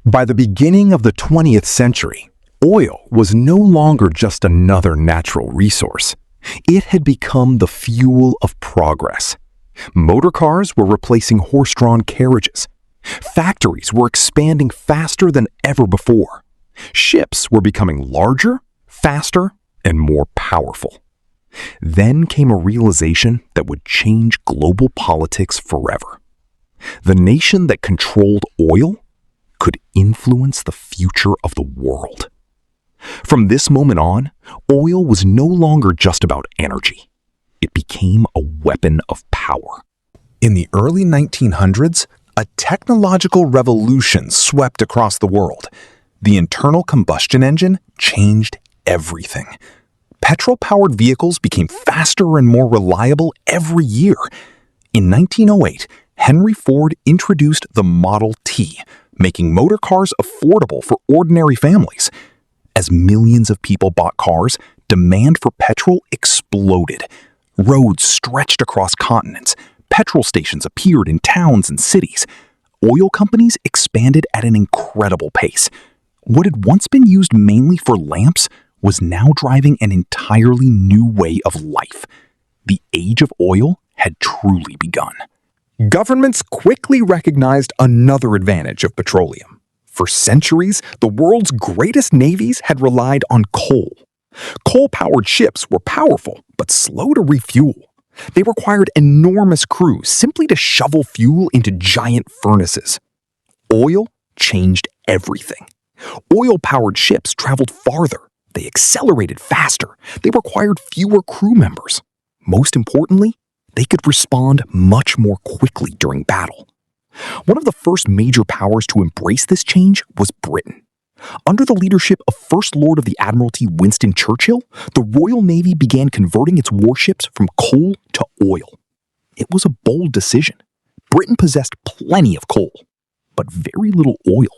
By the beginning of the 20th century, oil was no longer just another natural resource. It had become the fuel of progress. Motor cars were replacing horse-drawn carriages. Factories were expanding faster than ever before. Ships were becoming larger, faster, and more powerful. Then came a realization that would change global politics forever. The nation that controlled oil could influence the future of the world. From this moment on, oil was no longer just about energy. It became a weapon of power. In the early 1900s, a technological revolution swept across the world. The internal combustion engine changed everything. Petrol-powered vehicles became faster and more reliable every year. In 1908, Henry Ford introduced the Model T, making motor cars affordable for ordinary families. As millions of people bought cars, demand for petrol exploded. Roads stretched across continents. Petrol stations appeared in towns and cities. Oil companies expanded at an incredible pace. What had once been used mainly for lamps was now driving an entirely new way of life. The age of oil had truly begun. Governments quickly recognized another advantage of petroleum. For centuries, the world's greatest navies had relied on coal. Coal-powered ships were powerful, but slow to refuel. They required enormous crews simply to shovel fuel into giant furnaces. Oil changed everything. Oil-powered ships traveled farther. They accelerated faster. They required fewer crew members. Most importantly, they could respond much more quickly during battle. One of the first major powers to embrace this change was Britain. Under the leadership of First Lord of the Admiralty Winston Churchill, the Royal Navy began converting its warships from coal to oil. It was a bold decision. Britain possessed plenty of coal, but very little oil.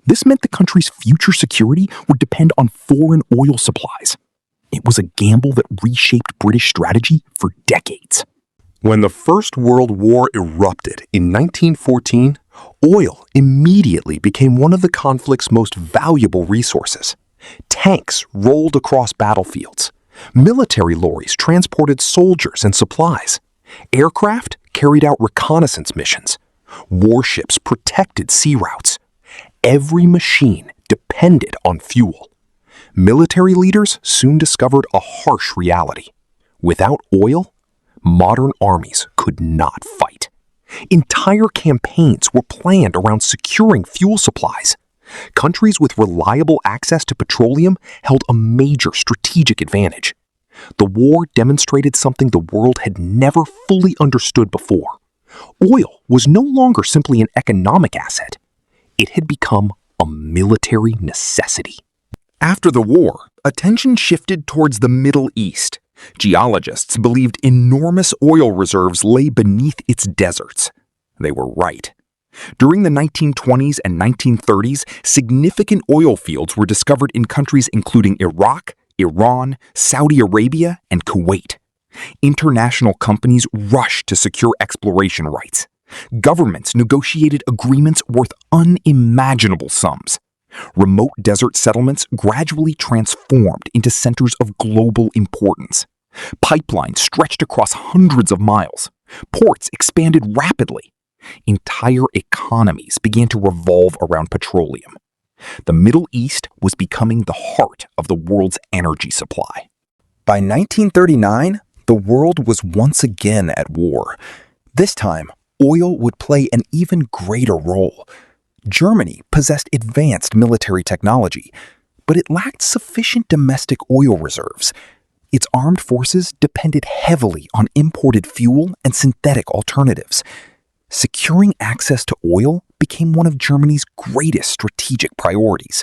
This meant the country's future security would depend on foreign oil supplies. It was a gamble that reshaped British strategy for decades. When the First World War erupted in 1914, oil immediately became one of the conflict's most valuable resources. Tanks rolled across battlefields. Military lorries transported soldiers and supplies. Aircraft carried out reconnaissance missions. Warships protected sea routes. Every machine depended on fuel. Military leaders soon discovered a harsh reality. Without oil, modern armies could not fight. Entire campaigns were planned around securing fuel supplies. Countries with reliable access to petroleum held a major strategic advantage. The war demonstrated something the world had never fully understood before. Oil was no longer simply an economic asset. It had become a military necessity. After the war, attention shifted towards the Middle East. Geologists believed enormous oil reserves lay beneath its deserts. They were right. During the 1920s and 1930s, significant oil fields were discovered in countries including Iraq, Iran, Saudi Arabia, and Kuwait. International companies rushed to secure exploration rights. Governments negotiated agreements worth unimaginable sums. Remote desert settlements gradually transformed into centers of global importance. Pipelines stretched across hundreds of miles. Ports expanded rapidly. Entire economies began to revolve around petroleum. The Middle East was becoming the heart of the world's energy supply. By 1939, the world was once again at war. This time, oil would play an even greater role. Germany possessed advanced military technology, but it lacked sufficient domestic oil reserves. Its armed forces depended heavily on imported fuel and synthetic alternatives. Securing access to oil became one of Germany's greatest strategic priorities.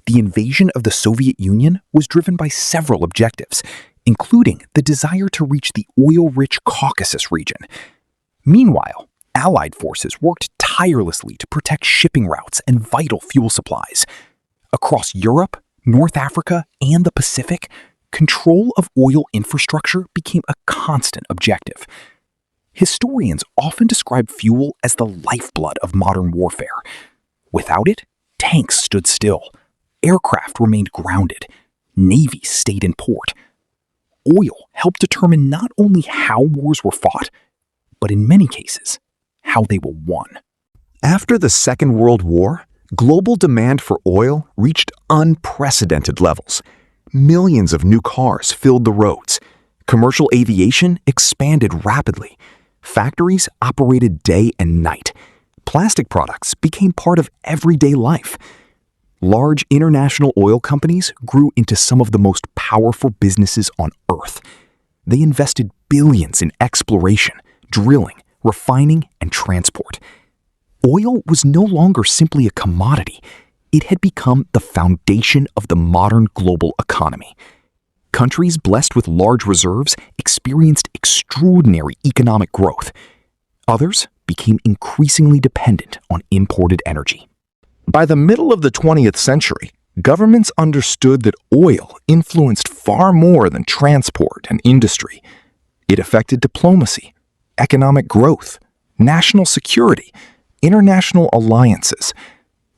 The invasion of the Soviet Union was driven by several objectives, including the desire to reach the oil-rich Caucasus region. Meanwhile, Allied forces worked tirelessly to protect shipping routes and vital fuel supplies. Across Europe, North Africa, and the Pacific, control of oil infrastructure became a constant objective. Historians often describe fuel as the lifeblood of modern warfare. Without it, Tanks stood still. Aircraft remained grounded. Navies stayed in port. Oil helped determine not only how wars were fought, but in many cases, how they were won. After the Second World War, global demand for oil reached unprecedented levels. Millions of new cars filled the roads. Commercial aviation expanded rapidly. Factories operated day and night. Plastic products became part of everyday life. Large international oil companies grew into some of the most powerful businesses on Earth. They invested billions in exploration, drilling, refining, and transport. Oil was no longer simply a commodity. It had become the foundation of the modern global economy. Countries blessed with large reserves experienced extraordinary economic growth. Others became increasingly dependent on imported energy. By the middle of the 20th century, governments understood that oil influenced far more than transport and industry. It affected diplomacy, economic growth, national security, international alliances.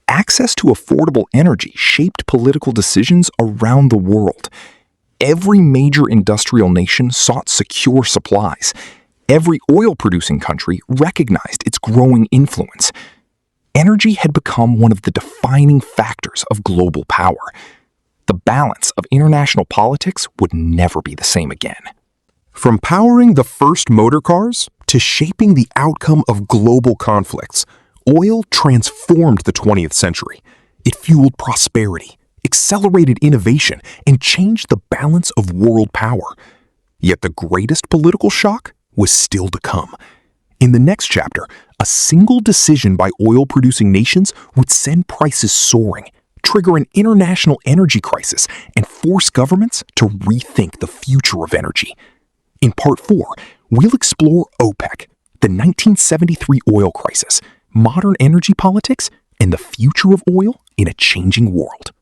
Access to affordable energy shaped political decisions around the world. Every major industrial nation sought secure supplies. Every oil-producing country recognized its growing influence. Energy had become one of the defining factors of global power. The balance of international politics would never be the same again. From powering the first motor cars to shaping the outcome of global conflicts, oil transformed the 20th century. It fueled prosperity, accelerated innovation, and changed the balance of world power. Yet the greatest political shock was still to come. In the next chapter, a single decision by oil-producing nations would send prices soaring, trigger an international energy crisis, and force governments to rethink the future of energy. In Part 4, we'll explore OPEC, the 1973 oil crisis, modern energy politics, and the future of oil in a changing world.